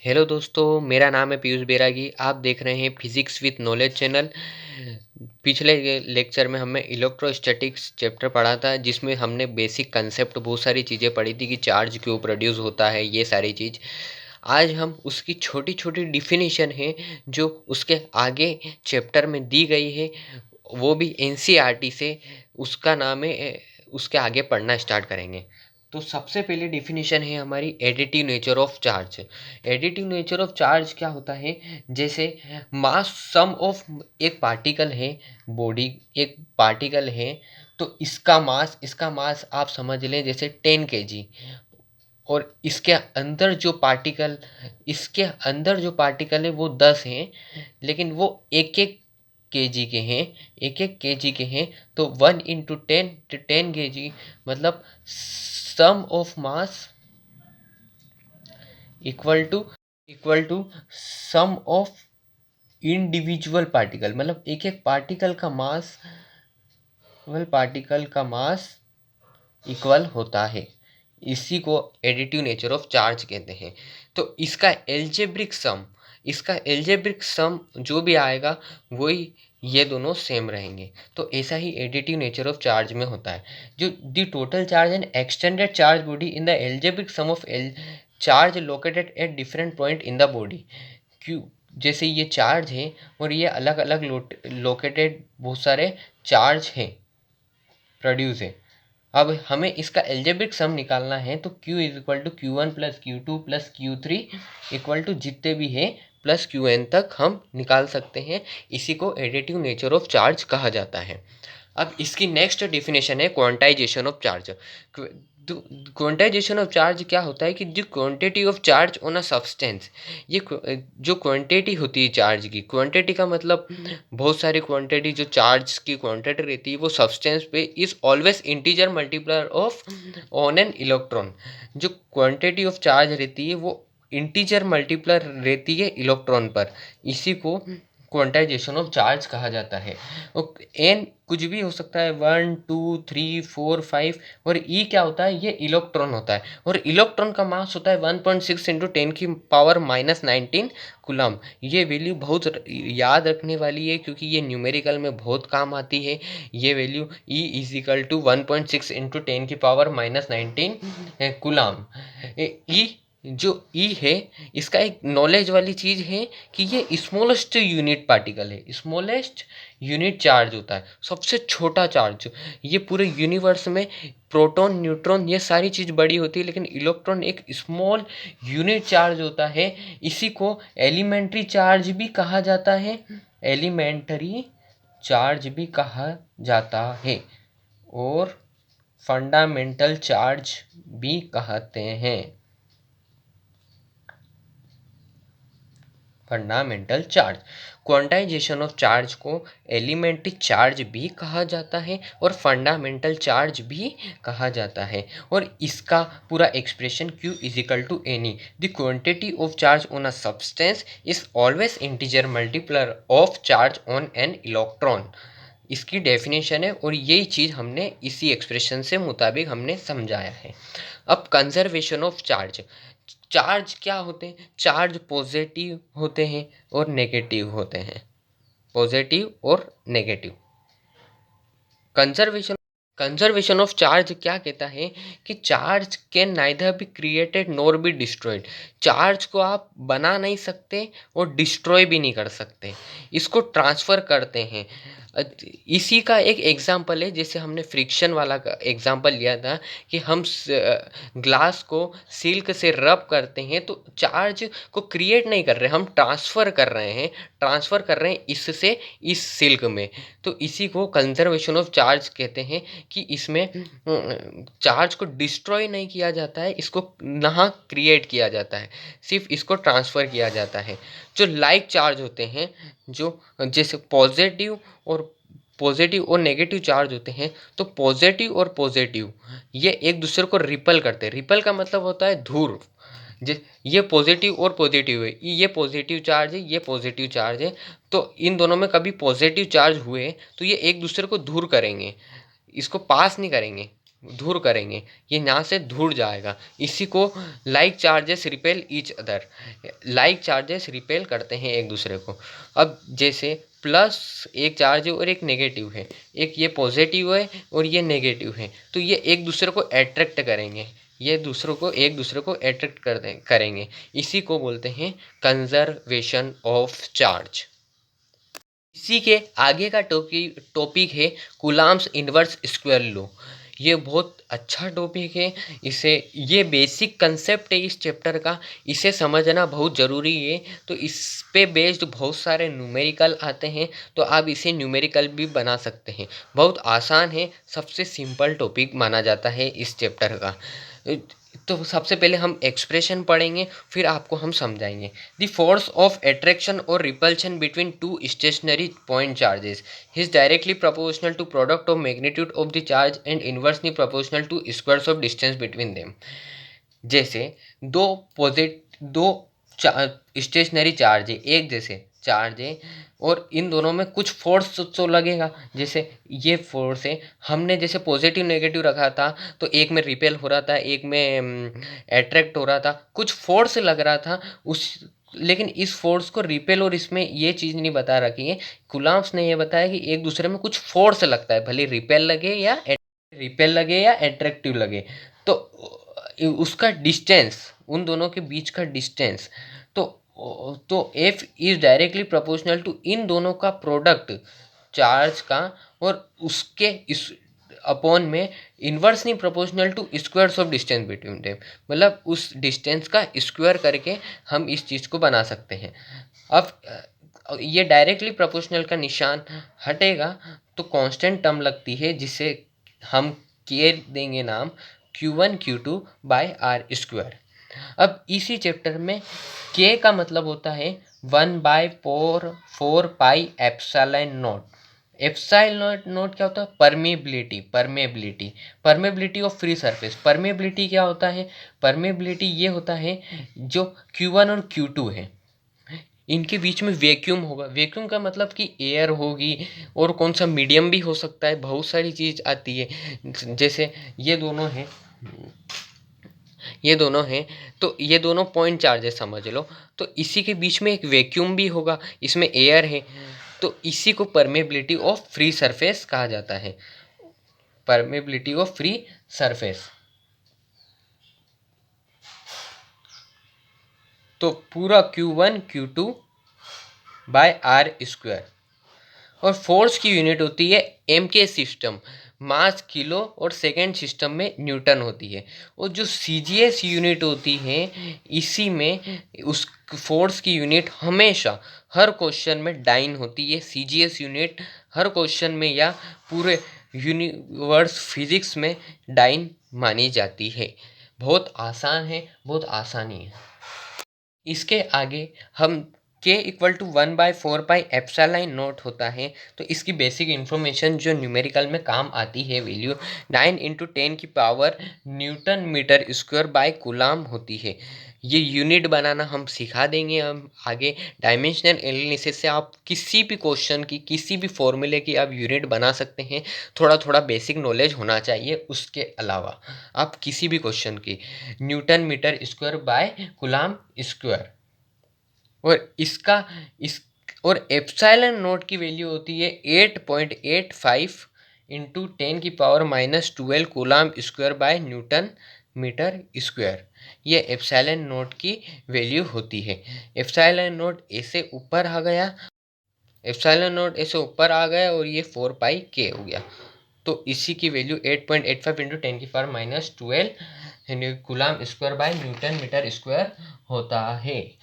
Hello दोस्तों, मेरा नाम है पीयूष बैरागी। आप देख रहे हैं फिजिक्स विद नॉलेज चैनल। पिछले लेक्चर में हमने इलेक्ट्रोस्टैटिक्स चैप्टर पढ़ा था, जिसमें हमने बेसिक कंसेप्ट बहुत सारी चीज़ें पढ़ी थी कि चार्ज क्यों प्रोड्यूस होता है, ये सारी चीज़। आज हम उसकी छोटी छोटी डिफिनीशन है जो उसके आगे चैप्टर में दी गई है, वो भी एनसीईआरटी से। उसका नाम है, उसके आगे पढ़ना स्टार्ट करेंगे। तो सबसे पहले डिफिनीशन है हमारी additive nature of charge. Additive nature of charge क्या होता है? जैसे मास सम ऑफ एक पार्टिकल है, बॉडी एक पार्टिकल है, तो इसका मास आप समझ लें जैसे 10 kg। और इसके अंदर जो पार्टिकल है वो 10 हैं, लेकिन वो एक एक केजी के हैं, एक एक केजी के हैं। तो 1 × 10 तो 10 kg, मतलब sum of mass equal to sum of individual particle, मतलब एक एक पार्टिकल का मास इक्वल होता है। इसी को एडिटिव नेचर ऑफ चार्ज कहते हैं। तो इसका एल्जेब्रिक सम जो भी आएगा वही, ये दोनों सेम रहेंगे। तो ऐसा ही एडिटिव नेचर ऑफ चार्ज में होता है। जो the total charge and extended charge body in the algebraic sum of charge located at different point in the body. क्यों? जैसे ये चार्ज है और ये अलग अलग लोकेटेड बहुत सारे चार्ज हैं, प्रोड्यूस है। अब हमें इसका एल्जेब्रिक सम निकालना है, तो Q is equal to Q1 plus Q2 plus Q3 equal to जितने भी है प्लस Qn तक हम निकाल सकते हैं। इसी को एडिटिव नेचर ऑफ चार्ज कहा जाता है। अब इसकी नेक्स्ट डेफिनेशन है quantization of charge. Quantization of charge क्या होता है कि जो quantity of charge on a substance, ये जो क्वांटिटी होती है चार्ज की, क्वांटिटी का मतलब बहुत सारी क्वांटिटी, जो चार्ज की क्वांटिटी रहती है वो सब्सटेंस पे is always integer multiplier of on an electron. जो क्वांटिटी ऑफ चार्ज रहती है वो इंटीजर मल्टीप्लायर रहती है इलेक्ट्रॉन पर। इसी को क्वांटाइजेशन ऑफ चार्ज कहा जाता है। एन कुछ भी हो सकता है, 1 2 3 4 5। और ई क्या होता है? ये इलेक्ट्रॉन होता है, और इलेक्ट्रॉन का मास होता है 1.6 × 10⁻⁻19 कूलम। ये वैल्यू बहुत याद रखने वाली है, क्योंकि ये न्यूमेरिकल में बहुत काम आती है। ये value e is equal to 1.6 × 10⁻⁻19 coulomb. E जो ई है, इसका एक नॉलेज वाली चीज़ है कि ये स्मॉलेस्ट यूनिट पार्टिकल है, स्मॉलेस्ट यूनिट चार्ज होता है, सबसे छोटा चार्ज। ये पूरे यूनिवर्स में प्रोटॉन न्यूट्रॉन ये सारी चीज़ बड़ी होती है, लेकिन इलेक्ट्रॉन एक स्मॉल यूनिट चार्ज होता है। इसी को एलिमेंट्री चार्ज भी कहा जाता है, एलिमेंट्री चार्ज भी कहा जाता है, और फंडामेंटल चार्ज भी कहते हैं। Fundamental charge, quantization of charge को एलिमेंट्री चार्ज भी कहा जाता है और फंडामेंटल चार्ज भी कहा जाता है। और इसका पूरा expression Q is equal to any the quantity of charge on a substance is always integer multiplier of charge on an electron. इसकी डेफिनेशन है, और यही चीज़ हमने इसी एक्सप्रेशन से मुताबिक हमने समझाया है। अब कंजर्वेशन ऑफ चार्ज। चार्ज क्या होते हैं? चार्ज पॉजिटिव होते हैं और नेगेटिव होते हैं, पॉजिटिव और negative. Conservation conservation of charge क्या कहता है कि charge can neither be created nor be destroyed. Charge को आप बना नहीं सकते और डिस्ट्रॉय भी नहीं कर सकते, इसको ट्रांसफ़र करते हैं। इसी का एक एग्जांपल है, जैसे हमने फ्रिक्शन वाला का एग्जांपल लिया था कि हम ग्लास को सिल्क से रब करते हैं, तो चार्ज को क्रिएट नहीं कर रहे, हम ट्रांसफ़र कर रहे हैं इससे इस सिल्क में। तो इसी को कंजर्वेशन ऑफ चार्ज कहते हैं कि इसमें चार्ज को डिस्ट्रॉय नहीं किया जाता है, इसको ना क्रिएट किया जाता है, सिर्फ इसको ट्रांसफ़र किया जाता है। जो लाइक चार्ज होते हैं, जो जैसे पॉजिटिव और नेगेटिव चार्ज होते हैं, तो पॉजिटिव ये एक दूसरे को रिपल करते हैं। रिपल का मतलब होता है दूर। ये पॉजिटिव और पॉजिटिव है, ये पॉजिटिव चार्ज है, ये पॉजिटिव चार्ज है। तो इन दोनों में कभी पॉजिटिव चार्ज हुए तो ये एक दूसरे को दूर करेंगे, इसको पास नहीं करेंगे। दूर करेंगे, ये यहाँ से दूर जाएगा। इसी को like charges repel each other, like charges repel करते हैं एक दूसरे को। अब जैसे प्लस एक चार्ज है और एक नेगेटिव है, एक ये पॉजिटिव है और ये नेगेटिव है, तो ये एक दूसरे को अट्रैक्ट करेंगे, ये दूसरों को एक दूसरे को अट्रैक्ट करेंगे। इसी को बोलते हैं कंजर्वेशन ऑफ चार्ज। इसी के आगे का टॉपिक है कूलाम्स इनवर्स स्क्वायर लॉ। ये बहुत अच्छा टॉपिक है, इसे ये बेसिक कंसेप्ट है इस चैप्टर का, इसे समझना बहुत ज़रूरी है। तो इस पे बेस्ड बहुत सारे न्यूमेरिकल आते हैं, तो आप इसे न्यूमेरिकल भी बना सकते हैं। बहुत आसान है, सबसे सिंपल टॉपिक माना जाता है इस चैप्टर का। तो सबसे पहले हम एक्सप्रेशन पढ़ेंगे, फिर आपको हम समझाएंगे। द फोर्स ऑफ अट्रैक्शन और repulsion between two stationary point charges is directly proportional to product of magnitude of the charge and inversely proportional to squares of distance between them. जैसे दो स्टेशनरी चार्ज है, एक जैसे charge है, और इन दोनों में कुछ फोर्स तो लगेगा। जैसे ये फोर्स है, हमने जैसे पॉजिटिव नेगेटिव रखा था, तो एक में रिपेल हो रहा था, एक में अट्रैक्ट हो रहा था, कुछ फोर्स लग रहा था उस, लेकिन इस फोर्स को रिपेल और इसमें ये चीज़ नहीं बता रखी है। कूलम्ब्स ने ये बताया कि एक दूसरे में कुछ फोर्स लगता है, भले रिपेल लगे या अट्रैक्टिव लगे, तो उसका डिस्टेंस, उन दोनों के बीच का डिस्टेंस, तो F is directly proportional to इन दोनों का प्रोडक्ट चार्ज का, और उसके इस अपॉन में inversely proportional to squares of distance between them, मतलब उस डिस्टेंस का स्क्वायर करके हम इस चीज़ को बना सकते हैं। अब ये डायरेक्टली प्रोपोर्शनल का निशान हटेगा तो कांस्टेंट टर्म लगती है, जिसे हम के देंगे नाम Q1 Q2 by R square. अब इसी चैप्टर में के का मतलब होता है 1/4 pi epsilon not. Epsilon not क्या होता है? Permeability of free surface. Permeability क्या होता है? परमेबिलिटी ये होता है जो Q1 और Q2 है, इनके बीच में वैक्यूम होगा। वैक्यूम का मतलब कि एयर होगी, और कौन सा मीडियम भी हो सकता है, बहुत सारी चीज़ आती है। जैसे ये दोनों हैं, तो ये दोनों पॉइंट चार्जेस समझ लो, तो इसी के बीच में एक वैक्यूम भी होगा, इसमें एयर है, तो इसी को परमेबिलिटी ऑफ फ्री सरफेस कहा जाता है। Permeability of free surface. तो पूरा Q1 Q2 by R square. और फोर्स की यूनिट होती है M K system, mass kilo, और सेकेंड सिस्टम में न्यूटन होती है। और जो सीजीएस यूनिट होती है, इसी में उस फोर्स की यूनिट हमेशा हर क्वेश्चन में डाइन होती है। सीजीएस यूनिट हर क्वेश्चन में या पूरे यूनिवर्स फिजिक्स में डाइन मानी जाती है। बहुत आसान है, बहुत आसानी है। इसके आगे हम k equal to 1/4 pi epsilon naught होता है, तो इसकी बेसिक इन्फॉर्मेशन जो न्यूमेरिकल में काम आती है, value 9 × 10⁻⁴ newton metre square by coulomb होती है। ये यूनिट बनाना हम सिखा देंगे हम आगे। डायमेंशनल एनालिसिस से आप किसी भी क्वेश्चन की, किसी भी फॉर्मूले की आप यूनिट बना सकते हैं। थोड़ा थोड़ा बेसिक नॉलेज होना चाहिए, उसके अलावा आप किसी भी क्वेश्चन की newton metre square by coulomb square. और और एप्सिलॉन नोट की वैल्यू होती है 8.85 into 10⁻⁻12 coulomb square by newton metre square. ये एप्सिलॉन नोट की वैल्यू होती है। एप्सिलॉन नोट ऐसे ऊपर आ गया, और ये 4 पाई के हो गया, तो इसी की value 8.85 into 10⁻⁻12 coulomb square by newton metre square होता है।